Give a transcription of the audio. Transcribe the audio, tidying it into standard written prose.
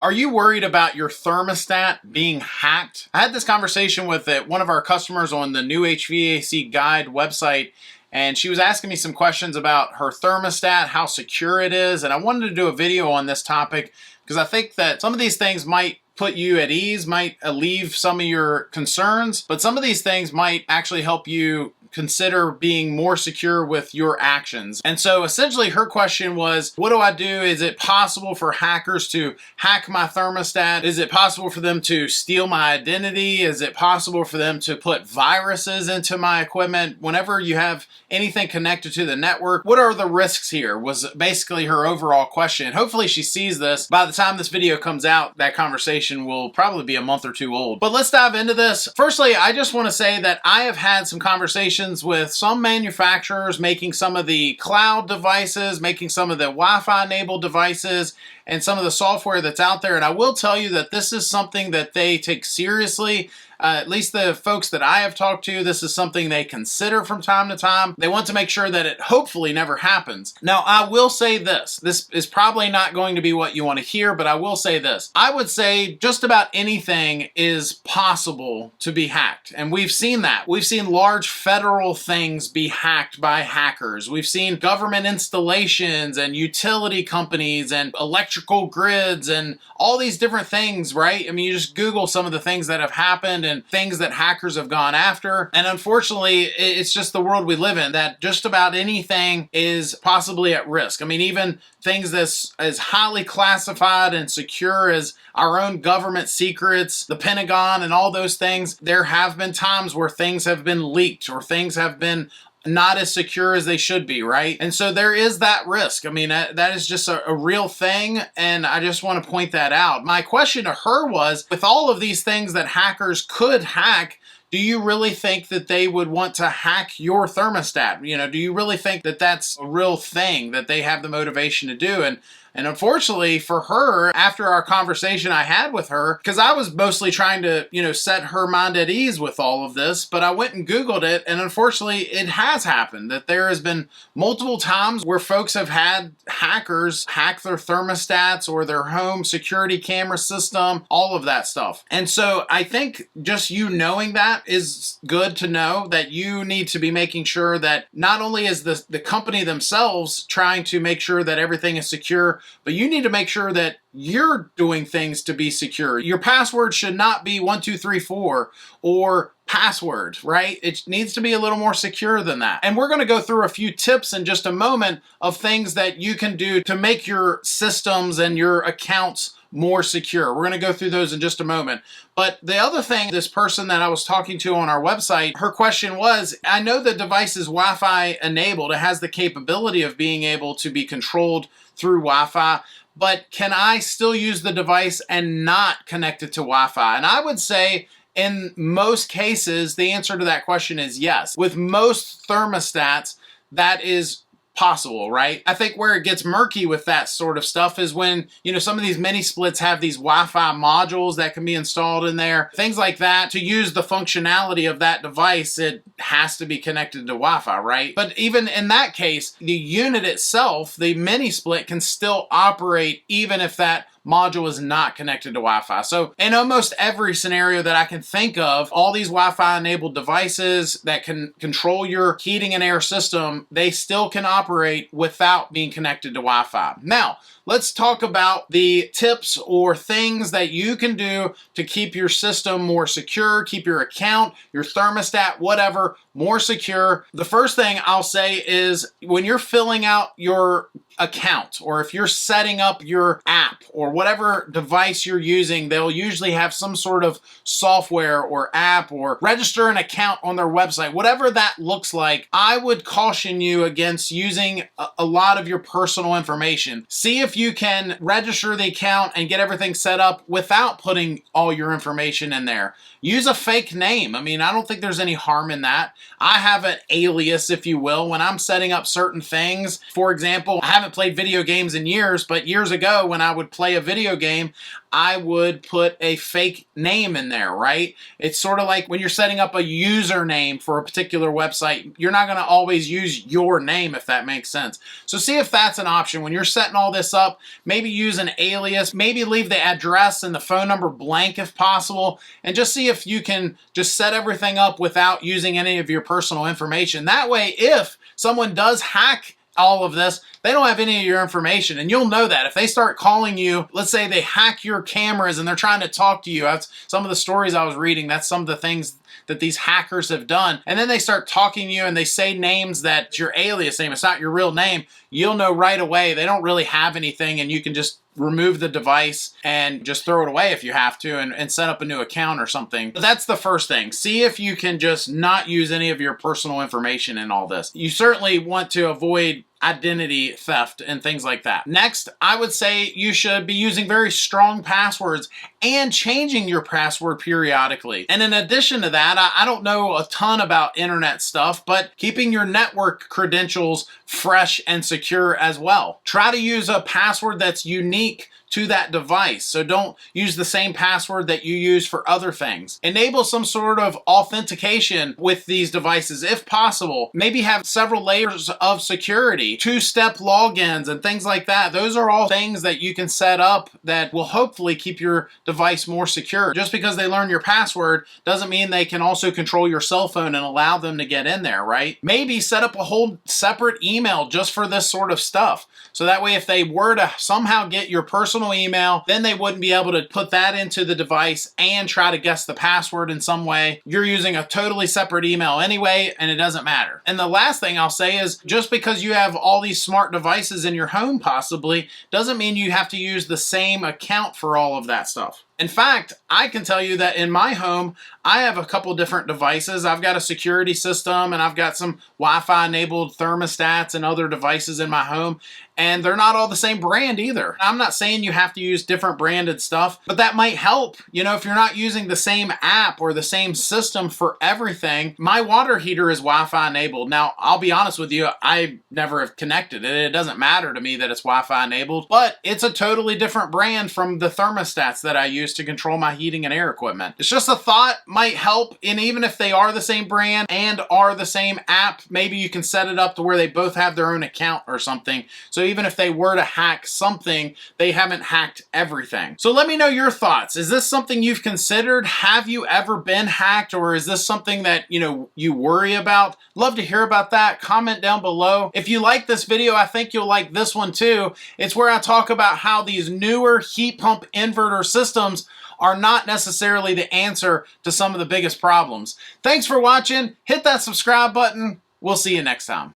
Are you worried about your thermostat being hacked? I had this conversation with one of our customers on the new HVAC guide website, and she was asking me some questions about her thermostat, how secure it is, and I wanted to do a video on this topic because I think that some of these things might put you at ease, might alleviate some of your concerns, but some of these things might actually help you consider being more secure with your actions. And so essentially her question was, what do I do? Is it possible for hackers to hack my thermostat? Is it possible for them to steal my identity? Is it possible for them to put viruses into my equipment? Whenever you have anything connected to the network, what are the risks here? Was basically her overall question. Hopefully she sees this. By the time this video comes out, that conversation will probably be a month or two old. But let's dive into this. Firstly, I just want to say that I have had some conversations with some manufacturers making some of the cloud devices, making some of the Wi-Fi enabled devices, and some of the software that's out there. And I will tell you that this is something that they take seriously. At least the folks that I have talked to, this is something they consider from time to time. They want to make sure that it hopefully never happens. Now, I will say this. This is probably not going to be what you want to hear, but I will say this. I would say just about anything is possible to be hacked. And we've seen that. We've seen large federal things be hacked by hackers. We've seen government installations and utility companies and electrical grids and all these different things, right? I mean, you just Google some of the things that have happened and things that hackers have gone after. And unfortunately, it's just the world we live in, that just about anything is possibly at risk. I mean, even things that's as highly classified and secure as our own government secrets, the Pentagon and all those things, there have been times where things have been leaked or things have been not as secure as they should be, right? And so there is that risk. I mean, that is just a real thing, and I just want to point that out. My question to her was, with all of these things that hackers could hack, do you really think that they would want to hack your thermostat? You know, do you really think that that's a real thing that they have the motivation to do? And unfortunately for her, after our conversation I had with her, because I was mostly trying to, set her mind at ease with all of this, but I went and Googled it, and unfortunately it has happened that there has been multiple times where folks have had hackers hack their thermostats or their home security camera system, all of that stuff. And so I think just you knowing that is good to know, that you need to be making sure that not only is the company themselves trying to make sure that everything is secure, but you need to make sure that you're doing things to be secure. Your password should not be 1234 or password, right? It needs to be a little more secure than that. And we're going to go through a few tips in just a moment of things that you can do to make your systems and your accounts more secure. We're going to go through those in just a moment. But the other thing, this person that I was talking to on our website, her question was, I know the device is Wi-Fi enabled. It has the capability of being able to be controlled through Wi-Fi, but can I still use the device and not connect it to Wi-Fi? And I would say in most cases, the answer to that question is yes. With most thermostats, that is possible, right? I think where it gets murky with that sort of stuff is when, some of these mini splits have these Wi-Fi modules that can be installed in there, things like that. To use the functionality of that device, it has to be connected to Wi-Fi, right? But even in that case, the unit itself, the mini split, can still operate even if that module is not connected to Wi-Fi. So in almost every scenario that I can think of, all these Wi-Fi enabled devices that can control your heating and air system, they still can operate without being connected to Wi-Fi. Now, let's talk about the tips or things that you can do to keep your system more secure, keep your account, your thermostat, whatever, more secure. The first thing I'll say is when you're filling out your account, or if you're setting up your app or whatever device you're using, they'll usually have some sort of software or app or register an account on their website. Whatever that looks like, I would caution you against using a lot of your personal information. See if you can register the account and get everything set up without putting all your information in there. Use a fake name. I mean, I don't think there's any harm in that. I have an alias, if you will, when I'm setting up certain things. For example, I have haven't played video games in years, but years ago when I would play a video game, I would put a fake name in there, right? It's sort of like when you're setting up a username for a particular website, you're not going to always use your name, if that makes sense. So see if that's an option. When you're setting all this up, maybe use an alias, maybe leave the address and the phone number blank if possible, and just see if you can just set everything up without using any of your personal information. That way, if someone does hack all of this, they don't have any of your information, and you'll know that. If they start calling you, let's say they hack your cameras and they're trying to talk to you, that's some of the stories I was reading, that's some of the things that these hackers have done, and then they start talking to you and they say names that's your alias name, it's not your real name, you'll know right away they don't really have anything, and you can just remove the device and just throw it away if you have to, and set up a new account or something. But that's the first thing. See if you can just not use any of your personal information in all this. You certainly want to avoid identity theft and things like that. Next, I would say you should be using very strong passwords and changing your password periodically. And in addition to that, I don't know a ton about internet stuff, but keeping your network credentials fresh and secure as well. Try to use a password that's unique to that device. So don't use the same password that you use for other things. Enable some sort of authentication with these devices if possible. Maybe have several layers of security, two-step logins and things like that. Those are all things that you can set up that will hopefully keep your device more secure. Just because they learn your password doesn't mean they can also control your cell phone and allow them to get in there, right? Maybe set up a whole separate email just for this sort of stuff. So that way if they were to somehow get your personal email, then they wouldn't be able to put that into the device and try to guess the password in some way. You're using a totally separate email anyway, and it doesn't matter. And the last thing I'll say is just because you have all these smart devices in your home possibly, doesn't mean you have to use the same account for all of that stuff. In fact, I can tell you that in my home, I have a couple different devices. I've got a security system and I've got some Wi-Fi enabled thermostats and other devices in my home, and they're not all the same brand either. I'm not saying you have to use different branded stuff, but that might help. You know, if you're not using the same app or the same system for everything. My water heater is Wi-Fi enabled. Now, I'll be honest with you, I never have connected it. It doesn't matter to me that it's Wi-Fi enabled, but it's a totally different brand from the thermostats that I use to control my heating and air equipment. It's just a thought, might help, and even if they are the same brand and are the same app, maybe you can set it up to where they both have their own account or something. So even if they were to hack something, they haven't hacked everything. So let me know your thoughts. Is this something you've considered? Have you ever been hacked, or is this something that, you worry about? Love to hear about that. Comment down below. If you like this video, I think you'll like this one too. It's where I talk about how these newer heat pump inverter systems are not necessarily the answer to some of the biggest problems. Thanks for watching. Hit that subscribe button. We'll see you next time.